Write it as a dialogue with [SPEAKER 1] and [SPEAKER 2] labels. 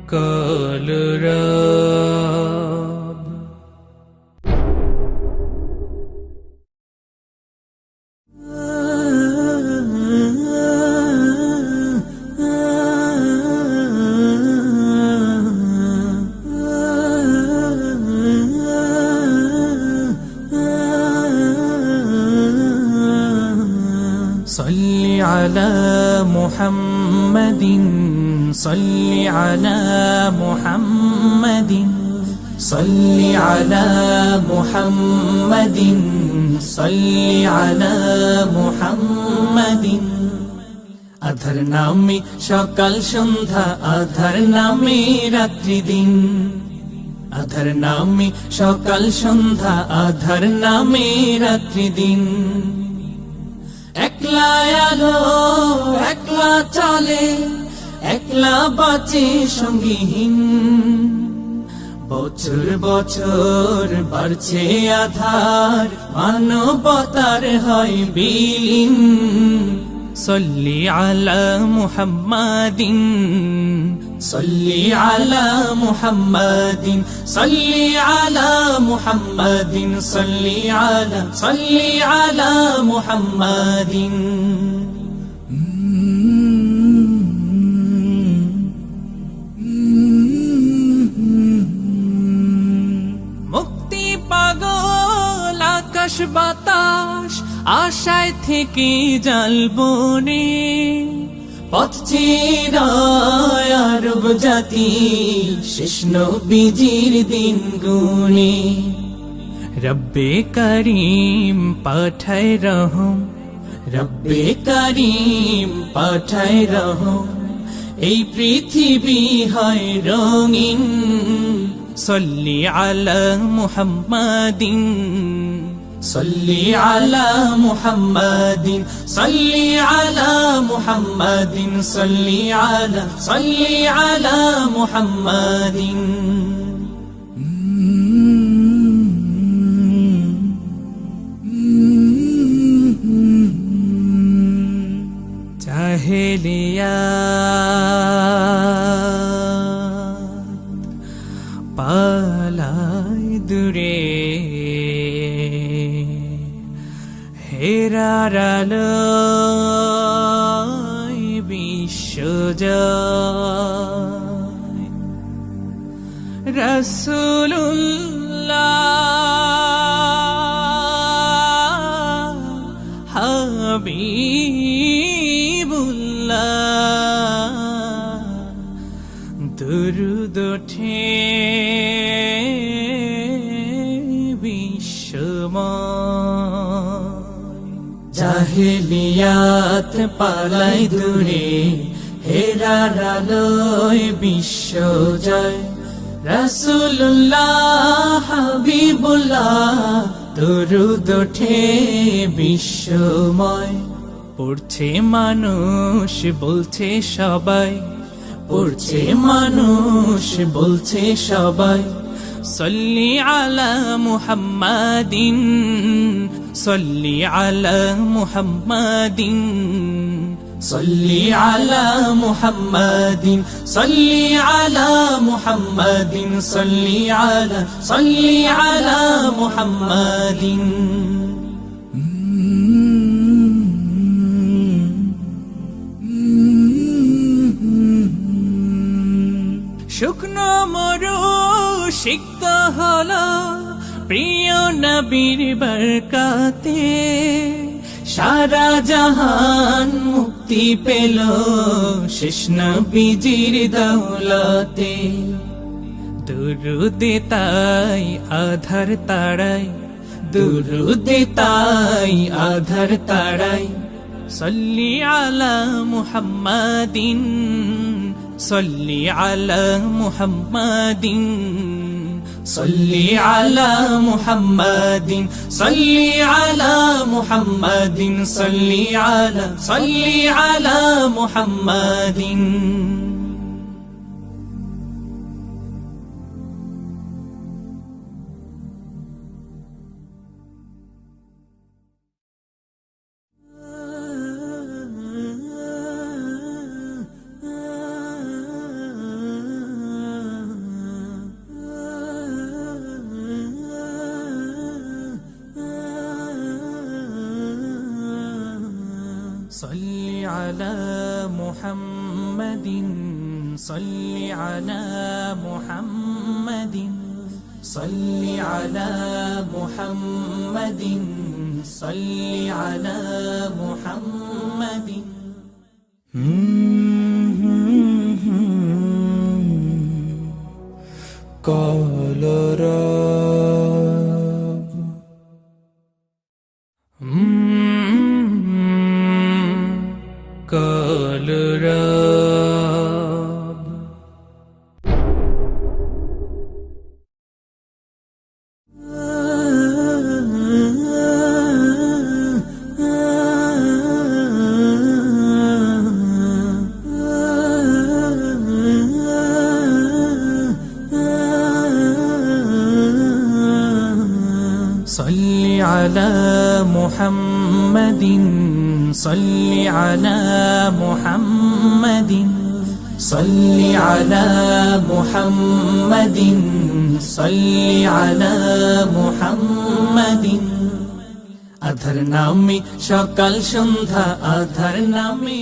[SPEAKER 1] কলরব صل على محمد صل على محمد صل على محمد صل على محمد আধার নামে সকাল সন্ধ্যা আধার নামে রাত্রি দিন আধার নামে সকাল সন্ধ্যা আধার নামে রাত্রি দিন একলা আলো একলা চলে একলা বাঁচে সঙ্গীহীন বছর বছর বাড়ছে আধার মানবতার হয় বিলীন صلي على محمد صلي على محمد صلي على محمد صلي على محمد মুক্তি পাগল আকাশ বাতাস আশায় থেকে জ্বালবনে পথ চিরায় আরব জাতি শেষ নবীজির দিন গুনে রব্বে করিম পাঠায় রহম রব্বে করিম পাঠায় রহম এই পৃথিবী হয় রঙিন صلي على محمد صلي على محمد صلي على محمد صلي على محمد জাহেলিয়াত পালাই দূরে হেরার আলোয় বিশ্বজয় রাসূলুল্লাহ হাবিবুল্লাহ দুরূদ ওঠে বিশ্বময় জাহেলিয়াত পালাই দূরে হেরার আলোয় বিশ্বজয় রাসূলুল্লাহ হাবিবুল্লাহ দুরূদ ওঠে বিশ্বময় পড়ছে মানুষ বলছে সবাই পড়ছে মানুষ বলছে সবাই صلي على محمد صلي على محمد صلي على محمد صلي على محمد صلي على محمد শুকনো মরু সিক্ত হলো প্রিয় নবীর বরকতে সারা জাহান মুক্তি পেল শেষ নবীজির দৌলতে দুরূদে তাই আধার তাড়াই দুরূদে তাই আধার তাড়াই صلي على محمد صلي على محمد صلي على محمد صلي على محمد صلي على محمد على محمد صل على محمد صل على محمد صل على محمد
[SPEAKER 2] قال رب
[SPEAKER 1] قال رب صل على محمد صل على محمد صل على محمد صل على محمد আধার নামে সকাল সন্ধ্যা আধার নামে